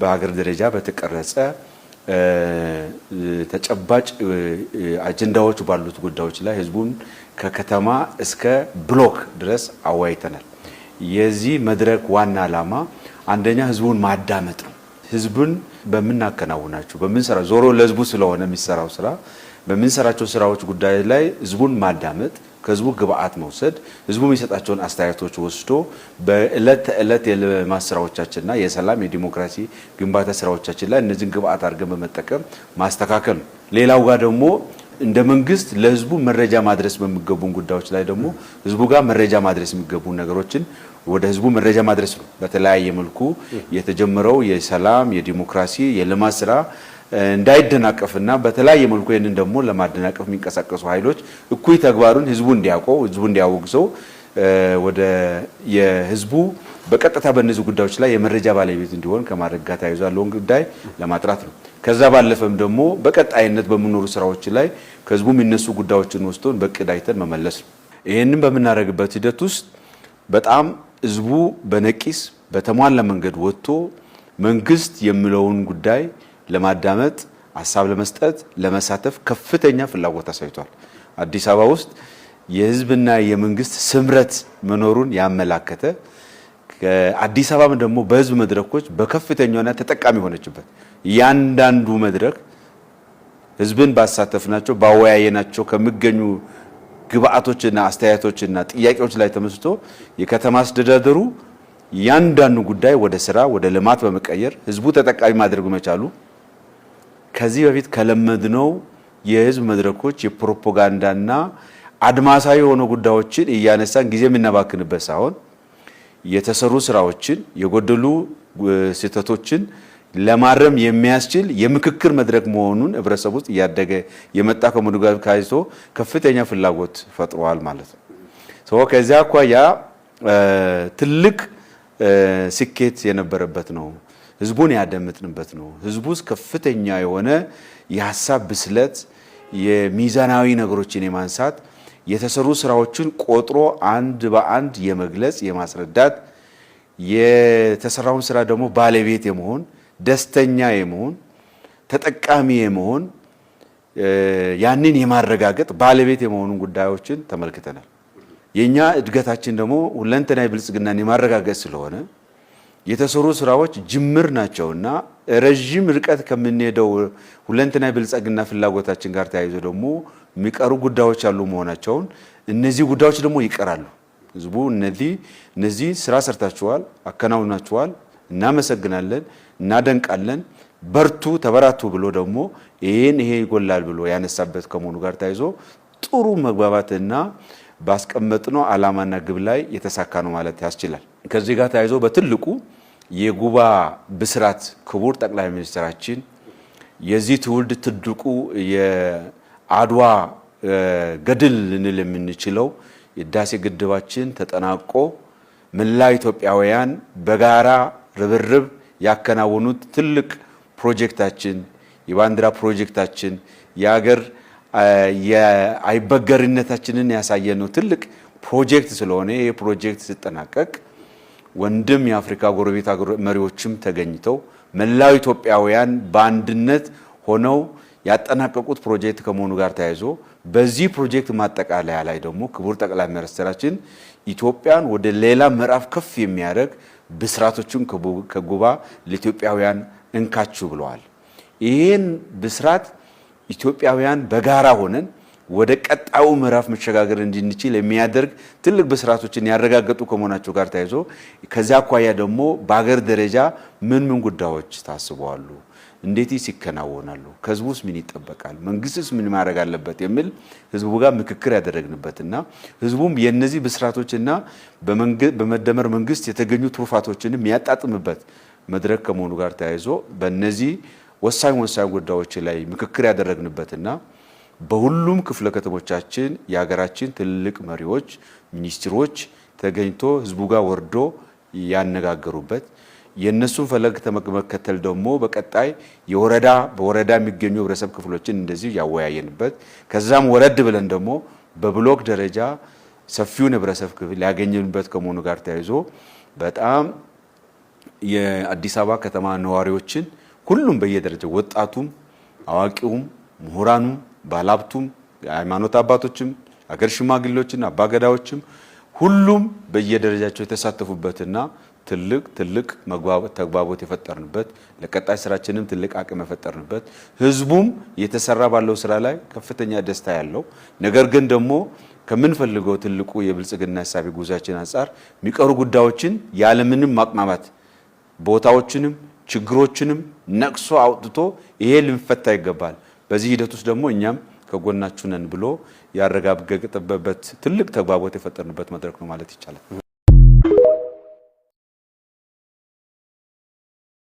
በሀገር ደረጃ በተቀረጸ ተጨባጭ አጀንዳዎች ባሉት ጉዳዮች ላይ ህዝቡን ከከተማ እስከ ብሎክ ድረስ አዋይተናል። የዚህ መድረክ ዋና ዓላማ አንደኛ ህዝቡን ማዳመጥ ነው። ህዝቡን በመናከናውናቸው በመንሰራ ዞሮ ለህዝቡ ስለሆነ የሚሰራው ስራ በመንሰራቸው ስራዎች ጉዳይ ላይ ህዝቡን ማዳመጥ ከህዝቡ ግብአት መውሰድ ህዝቡ የሚሰጣቸውን አስተያየቶች ወስዶ በእለት ተእለት የልማት ስራዎቻችንና የሰላም የዲሞክራሲ ግንባታ ስራዎቻችን ላይ እነዚህን ግብአት አድርገን በመጠቀም ማስተካከል ነው። ሌላው ጋር ደግሞ እንደ መንግስት ለህዝቡ መረጃ ማድረስ በሚገቡን ጉዳዮች ላይ ደግሞ ህዝቡ ጋር መረጃ ማድረስ የሚገቡ ነገሮችን ወደ ህዝቡ መረጃ ማድረስ ነው። በተለያየ መልኩ የተጀመረው የሰላም የዲሞክራሲ የልማት ስራ እንዳይደናቀፍና በተለያየ መልኩ ይሄንን ደግሞ ለማደናቀፍ የሚንቀሳቀሱ ኃይሎች እኩይ ተግባሩን ህዝቡ እንዲያውቀው ህዝቡ እንዲያወግዘው ወደ የህዝቡ በቀጥታ በእነዚህ ጉዳዮች ላይ የመረጃ ባለቤት እንዲሆን ከማድረግ ጋር ተያይዞ ያለውን ጉዳይ ለማጥራት ነው። ከዛ ባለፈም ደግሞ በቀጣይነት በሚኖሩ ስራዎች ላይ ከህዝቡ የሚነሱ ጉዳዮችን ወስዶን በእቅድ አይተን መመለስ ነው። ይሄንን በመናረግበት ሂደት ውስጥ በጣም ህዝቡ በነቂስ በተሟላ መንገድ ወጥቶ መንግስት የሚለውን ጉዳይ ለማዳመጥ ሐሳብ ለመስጠት ለመሳተፍ ከፍተኛ ፍላጎት አሳይቷል። አዲስ አበባ ውስጥ የህዝብና የመንግስት ስምረት መኖሩን ያመላከተ አዲስ አበባ ደግሞ በህዝብ መድረኮች በከፍተኛና ተጠቃሚ ሆነችበት። ያንዳንዱ መድረክ ህዝብን ባሳተፍናቸው ባወያየናቸው ከሚገኙ ግብአቶችና አስተያየቶችና ጥያቄዎች ላይ ተመስርቶ የከተማ አስተዳደሩ ያንዳንዱ ጉዳይ ወደ ስራ ወደ ልማት በመቀየር ህዝቡ ተጠቃሚ ማድረግ መቻሉ ከዚህ በፊት ከለመድነው የህዝብ መድረኮች የፕሮፓጋንዳና አድማሳዊ የሆኑ ጉዳዮችን እያነሳን ጊዜ የምናባክንበት ሳይሆን የተሰሩ ስራዎችን የጎደሉ ስህተቶችን ለማረም የሚያስችል የምክክር መድረክ መሆኑን ህብረተሰቡ ውስጥ እያደገ የመጣ ከመሆኑ ጋር ካይቶ ከፍተኛ ፍላጎት ፈጥሯል ማለት ነው። ከዚያ አኳያ ትልቅ ስኬት የነበረበት ነው። ህዝቡን ያደምጥንበት ነው። ህዝቡ ውስጥ ከፍተኛ የሆነ የሐሳብ ብስለት የሚዛናዊ ነገሮችን የማንሳት የተሰሩ ስራዎችን ቆጥሮ አንድ በአንድ የመግለጽ የማስረዳት የተሰራውን ስራ ደግሞ ባለቤት የመሆን ደስተኛ የመሆን ተጠቃሚ የመሆን ያንን የማረጋገጥ ባለቤት የመሆኑን ጉዳዮችን ተመልክተናል። የኛ እድገታችን ደግሞ ሁለንተናዊ ብልጽግናን የማረጋገጥ ስለሆነ የተሰሩ ስራዎች ጅምር ናቸውና ረጅም ርቀት ከምንሄደው ሁለንተናዊ ብልጽግና ፍላጎታችን ጋር ተያይዞ ደግሞ የሚቀሩ ጉዳዮች አሉ መሆናቸውን እነዚህ ጉዳዮች ደግሞ ይቀራሉ። ህዝቡ እነዚህ ስራ ሰርታችኋል፣ አከናውናችኋል፣ እናመሰግናለን፣ እናደንቃለን፣ በርቱ፣ ተበራቱ ብሎ ደግሞ ይሄ ይጎላል ብሎ ያነሳበት ከመሆኑ ጋር ተያይዞ ጥሩ መግባባትና ባስቀመጥነው ዓላማና ግብ ላይ የተሳካ ነው ማለት ያስችላል። ከዚህ ጋር ተያይዞ በትልቁ የጉባ ብስራት ክቡር ጠቅላይ ሚኒስትራችን የዚህ ትውልድ ትልቁ የአድዋ ገድል ልንል የምንችለው የህዳሴ ግድባችን ተጠናቆ መላ ኢትዮጵያውያን በጋራ ርብርብ ያከናወኑት ትልቅ ፕሮጀክታችን የባንዲራ ፕሮጀክታችን የሀገር የአይበገርነታችንን ያሳየነው ትልቅ ፕሮጀክት ስለሆነ ይሄ ፕሮጀክት ሲጠናቀቅ ወንድም የአፍሪካ ጎረቤት መሪዎችም ተገኝተው መላው ኢትዮጵያውያን በአንድነት ሆነው ያጠናቀቁት ፕሮጀክት ከመሆኑ ጋር ተያይዞ በዚህ ፕሮጀክት ማጠቃለያ ላይ ደግሞ ክቡር ጠቅላይ ሚኒስትራችን ኢትዮጵያን ወደ ሌላ ምዕራፍ ከፍ የሚያደርግ ብስራቶችን ከጉባ ለኢትዮጵያውያን እንካችሁ ብለዋል። ይሄን ብስራት ኢትዮጵያውያን በጋራ ሆነን ወደ ቀጣዩ ምዕራፍ መሸጋገር እንድንችል የሚያደርግ ትልቅ ብስራቶችን ያረጋገጡ ከመሆናቸው ጋር ተያይዞ ከዚያ አኳያ ደግሞ በአገር ደረጃ ምን ጉዳዮች ታስበዋሉ፣ እንዴት ይከናወናሉ፣ ከህዝቡስ ምን ይጠበቃል፣ መንግስትስ ምን ማድረግ አለበት የሚል ህዝቡ ጋር ምክክር ያደረግንበትና ህዝቡም የነዚህ ብስራቶችና በመደመር መንግስት የተገኙ ትሩፋቶችን የሚያጣጥምበት መድረክ ከመሆኑ ጋር ተያይዞ በእነዚህ ወሳኝ ጉዳዮች ላይ ምክክር ያደረግንበትና በሁሉም ክፍለ ከተሞቻችን የሀገራችን ትልቅ መሪዎች ሚኒስትሮች ተገኝቶ ህዝቡ ጋር ወርዶ ያነጋገሩበት የነሱን ፈለግ ተመከተል ደግሞ በቀጣይ በወረዳ የሚገኙ ህብረተሰብ ክፍሎችን እንደዚህ ያወያየንበት ከዛም ወረድ ብለን ደግሞ በብሎክ ደረጃ ሰፊውን ህብረተሰብ ክፍል ያገኘንበት ከመሆኑ ጋር ተያይዞ በጣም የአዲስ አበባ ከተማ ነዋሪዎችን ሁሉም በየደረጃው ወጣቱም፣ አዋቂውም፣ ምሁራኑም፣ ባለሀብቱም፣ የሃይማኖት አባቶችም፣ አገር ሽማግሌዎችና አባገዳዎችም ሁሉም በየደረጃቸው የተሳተፉበትና ትልቅ ተግባቦት የፈጠርንበት ለቀጣይ ስራችንም ትልቅ አቅም የፈጠርንበት ህዝቡም የተሰራ ባለው ስራ ላይ ከፍተኛ ደስታ ያለው ነገር ግን ደግሞ ከምንፈልገው ትልቁ የብልጽግና ሐሳቢ ጉዟችን አንፃር የሚቀሩ ጉዳዮችን ያለምንም ማቅማማት ቦታዎችንም ችግሮችንም ነቅሶ አውጥቶ ይሄ ልንፈታ ይገባል። በዚህ ሂደት ውስጥ ደግሞ እኛም ከጎናችሁ ነን ብሎ ያረጋገጠበት ትልቅ ተግባቦት የፈጠርንበት መድረክ ነው ማለት ይቻላል።